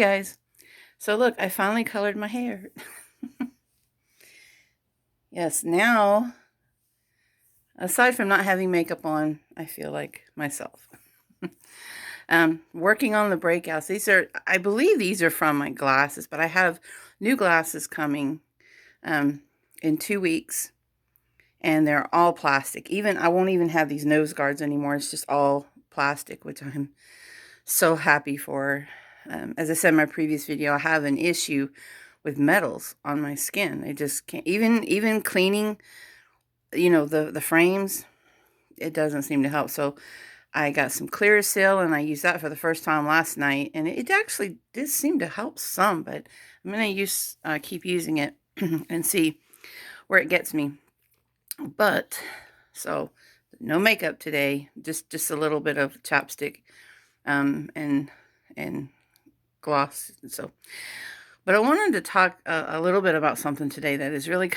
guys. So look, I finally colored my hair. Yes, now, aside from not having makeup on, I feel like myself. Working on the breakouts. I believe these are from my glasses, but I have new glasses coming in 2 weeks, and they're all plastic. I won't even have these nose guards anymore. It's just all plastic, which I'm so happy for. As I said in my previous video, I have an issue with metals on my skin. I just can't, even cleaning, the frames, it doesn't seem to help. So I got some Clearasil, and I used that for the first time last night, and it actually did seem to help some, but I'm going to keep using it and see where it gets me. But, so, no makeup today, just a little bit of chapstick, and gloss. So, but I wanted to talk a little bit about something today that is really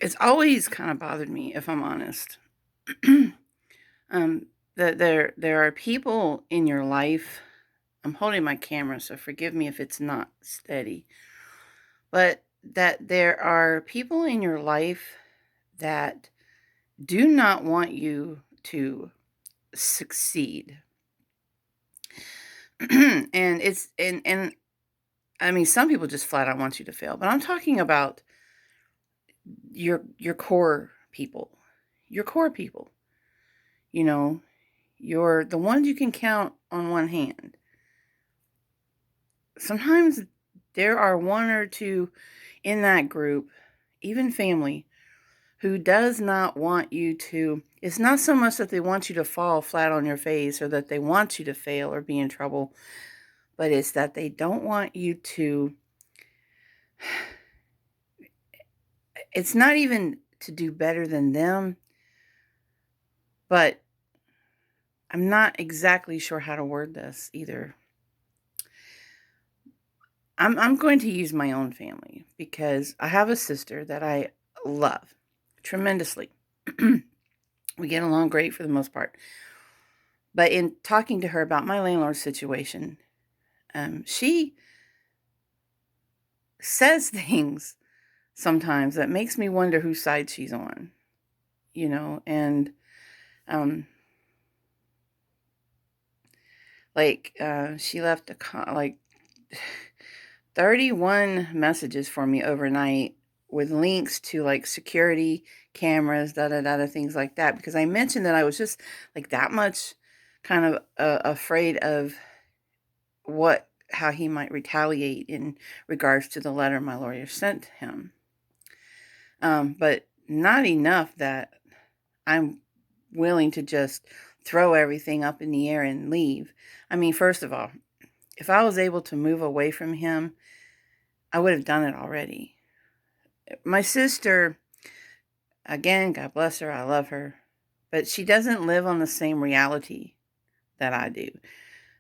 it's always kind of bothered me, if I'm honest. That there are people in your life. I'm holding my camera, so forgive me if it's not steady. But that there are people in your life that do not want you to succeed. and I mean, some people just flat out want you to fail, but I'm talking about your core people. Your core people. You're the ones you can count on one hand. Sometimes there are one or two in that group, even family, who does not want you to. It's not so much that they want you to fall flat on your face or that they want you to fail or be in trouble, but it's that they don't want you to. It's not even to do better than them, but I'm not exactly sure how to word this either. I'm going to use my own family because I have a sister that I love tremendously. We get along great for the most part. But in talking to her about my landlord situation, she says things sometimes that makes me wonder whose side she's on, and she left like 31 messages for me overnight with links to like security cameras, things like that, because I mentioned that I was just like that much kind of afraid of how he might retaliate in regards to the letter my lawyer sent him. But not enough that I'm willing to just throw everything up in the air and leave. I mean, first of all, if I was able to move away from him, I would have done it already. My sister, again, God bless her, I love her, but she doesn't live on the same reality that I do.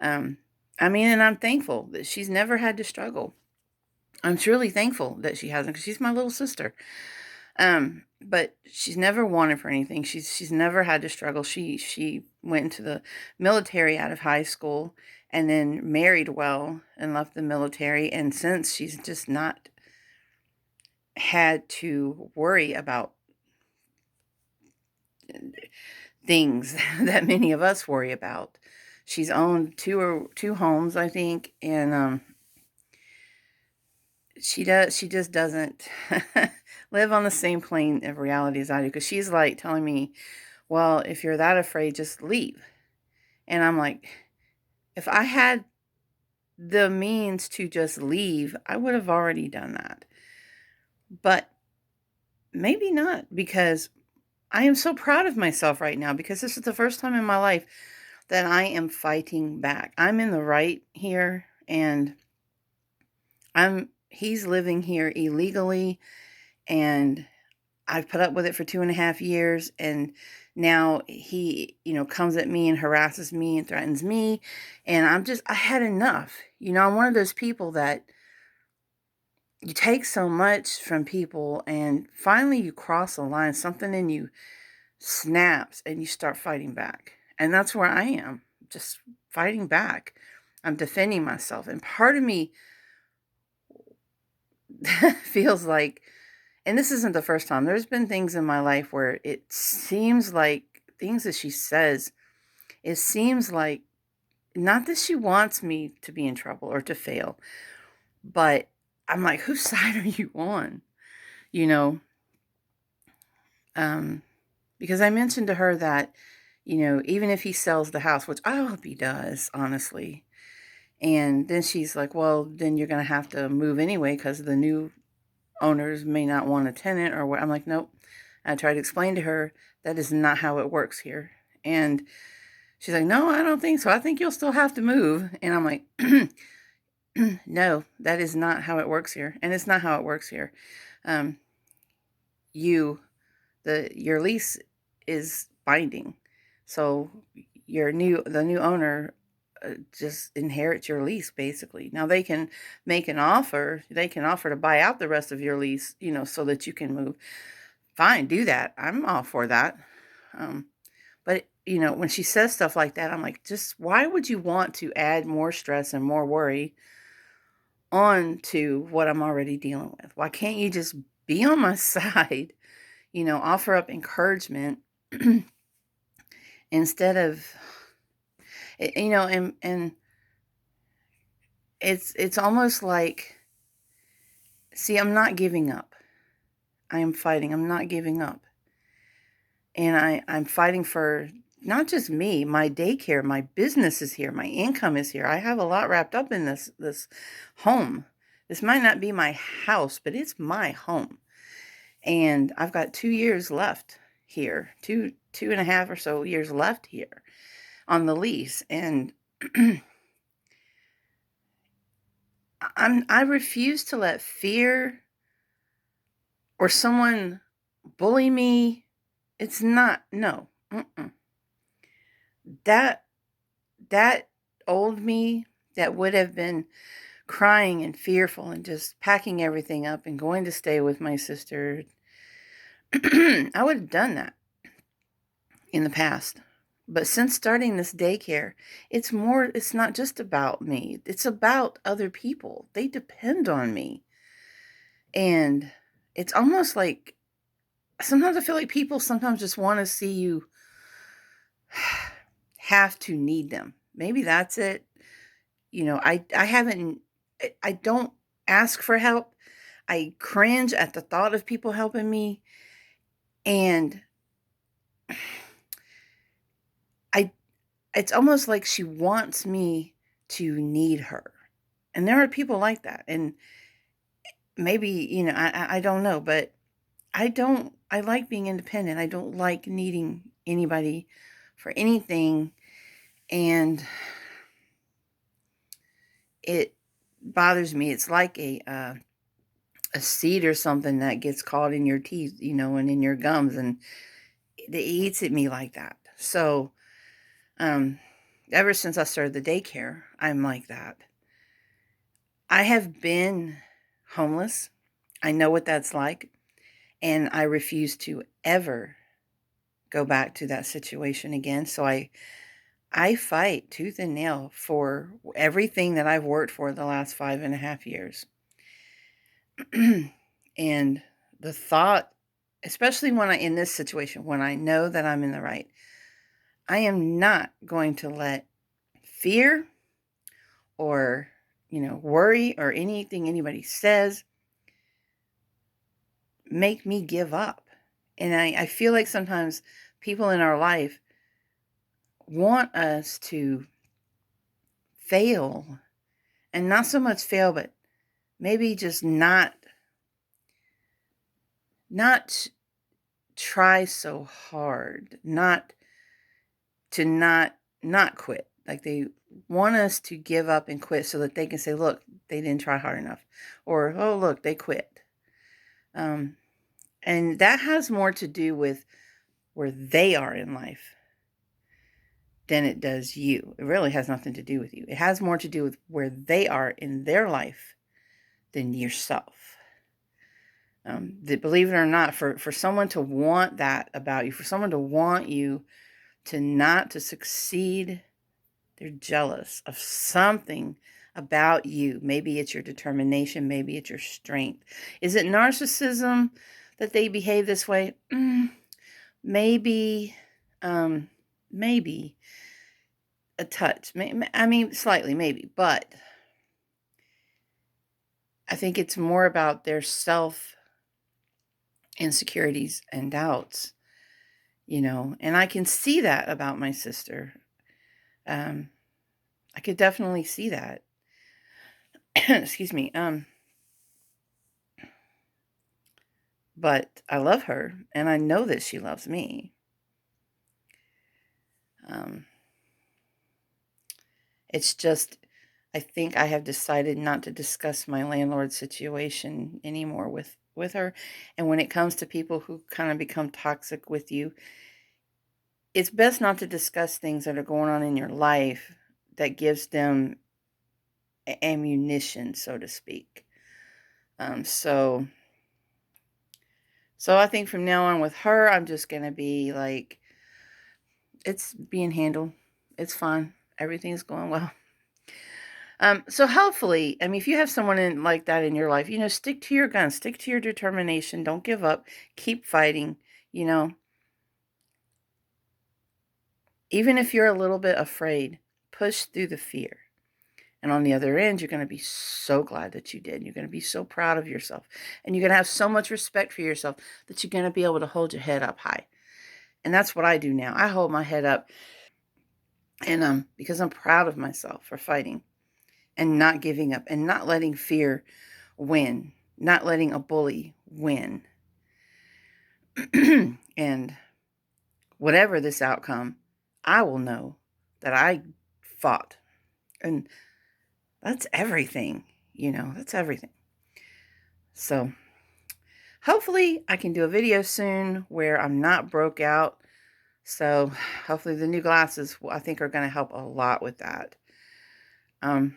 And I'm thankful that she's never had to struggle. I'm truly thankful that she hasn't, because she's my little sister. But she's never wanted for anything. She's never had to struggle. She went into the military out of high school and then married well and left the military. And since, she's just not had to worry about things that many of us worry about. She's owned two homes, I think, and she just doesn't live on the same plane of reality as I do, because she's like telling me, well, if you're that afraid, just leave. And I'm like, if I had the means to just leave, I would have already done that. But maybe not, because I am so proud of myself right now, because this is the first time in my life that I am fighting back. I'm in the right here, and he's living here illegally, and I've put up with it for 2.5 years, and now he, comes at me and harasses me and threatens me, and I had enough. I'm one of those people that you take so much from people, and finally you cross a line, something in you snaps, and you start fighting back. And that's where I am, just fighting back. I'm defending myself. And part of me feels like, and this isn't the first time, there's been things in my life where it seems like things that she says, it seems like not that she wants me to be in trouble or to fail, but I'm like, whose side are you on? You know, um, because I mentioned to her that, even if he sells the house, which I hope he does, honestly. And then she's like, well, then you're going to have to move anyway because the new owners may not want a tenant or what. I'm like, nope. I tried to explain to her that is not how it works here. And she's like, no, I don't think so. I think you'll still have to move. And I'm like, no, that is not how it works here. And it's not how it works here. Um, you, your lease is binding. So the new owner just inherits your lease basically. Now they can make an offer. They can offer to buy out the rest of your lease, so that you can move. Fine, do that. I'm all for that. But when she says stuff like that, I'm like, just why would you want to add more stress and more worry on to what I'm already dealing with? Why can't you just be on my side? Offer up encouragement instead of, and it's almost like, see, I'm not giving up. I am fighting. I'm not giving up. And I'm fighting for not just me, my daycare, my business is here, my income is here. I have a lot wrapped up in this home. This might not be my house, but it's my home. And I've got 2 years left here, two and a half or so years left here on the lease. And I refuse to let fear or someone bully me. It's not, no. That old me that would have been crying and fearful and just packing everything up and going to stay with my sister, I would have done that in the past. But since starting this daycare, it's not just about me. It's about other people. They depend on me. And it's almost like, sometimes I feel like people sometimes just want to see you have to need them. Maybe that's it. I don't ask for help. I cringe at the thought of people helping me. And it's almost like she wants me to need her. And there are people like that. And maybe, I don't know, but I like being independent. I don't like needing anybody for anything. And it bothers me. It's like a seed or something that gets caught in your teeth, and in your gums, and it eats at me like that. So, ever since I started the daycare, I'm like that. I have been homeless. I know what that's like, and I refuse to ever go back to that situation again. So I fight tooth and nail for everything that I've worked for the last 5.5 years. And the thought, especially in this situation, when I know that I'm in the right, I am not going to let fear or, worry or anything anybody says make me give up. And I feel like sometimes people in our life want us to fail, and not so much fail, but maybe just not try so hard, not quit. Like they want us to give up and quit so that they can say, look, they didn't try hard enough, or, oh, look, they quit. And that has more to do with where they are in life than it does you. It really has nothing to do with you. It has more to do with where they are in their life than yourself. Believe it or not, for someone to want that about you, for someone to want you to not to succeed They're jealous of something about you. Maybe it's your determination. Maybe it's your strength. Is it narcissism that they behave this way? Maybe, um, maybe a touch. I mean, slightly, maybe. But I think it's more about their self insecurities and doubts, and I can see that about my sister. Um, I could definitely see that. Excuse me. But I love her, and I know that she loves me. Um, it's just, I think I have decided not to discuss my landlord situation anymore with her. And when it comes to people who kind of become toxic with you, it's best not to discuss things that are going on in your life that gives them ammunition, so to speak. So I think from now on with her, I'm just going to be like, it's being handled. It's fine. Everything's going well. So hopefully, I mean, if you have someone like that in your life, stick to your guns, stick to your determination. Don't give up. Keep fighting. You know, even if you're a little bit afraid, push through the fear. And on the other end, you're going to be so glad that you did. You're going to be so proud of yourself. And you're going to have so much respect for yourself that you're going to be able to hold your head up high. And that's what I do now. I hold my head up, and because I'm proud of myself for fighting and not giving up and not letting fear win, not letting a bully win. And whatever this outcome, I will know that I fought. And that's everything, that's everything. So hopefully I can do a video soon where I'm not broke out. So hopefully the new glasses, I think, are going to help a lot with that. I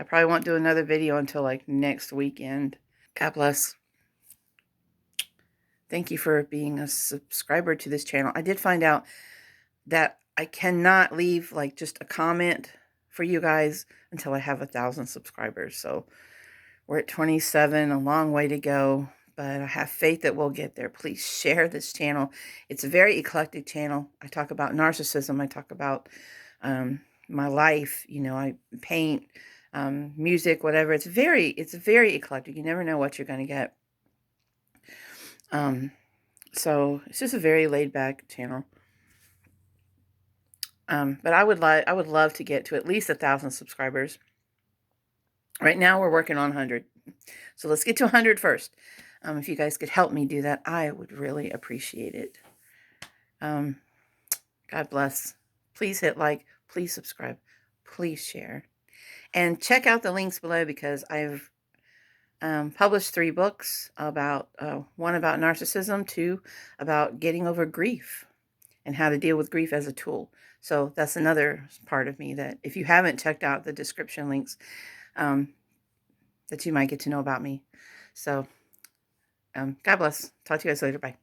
probably won't do another video until like next weekend. God bless. Thank you for being a subscriber to this channel. I did find out that I cannot leave like just a comment for you guys until I have 1,000 subscribers. So we're at 27, a long way to go, but I have faith that we'll get there. Please share this channel. It's a very eclectic channel. I talk about narcissism. I talk about my life. I paint, music, whatever. It's very eclectic. You never know what you're going to get. So it's just a very laid back channel. But I would love to get to at least 1,000 subscribers. Right now we're working on 100. So let's get to 100 first. If you guys could help me do that, I would really appreciate it. God bless. Please hit like, please subscribe, please share. And check out the links below, because I've published 3 books about, 1 about narcissism, 2 about getting over grief and how to deal with grief as a tool. So that's another part of me that if you haven't checked out the description links, that you might get to know about me. So God bless. Talk to you guys later. Bye.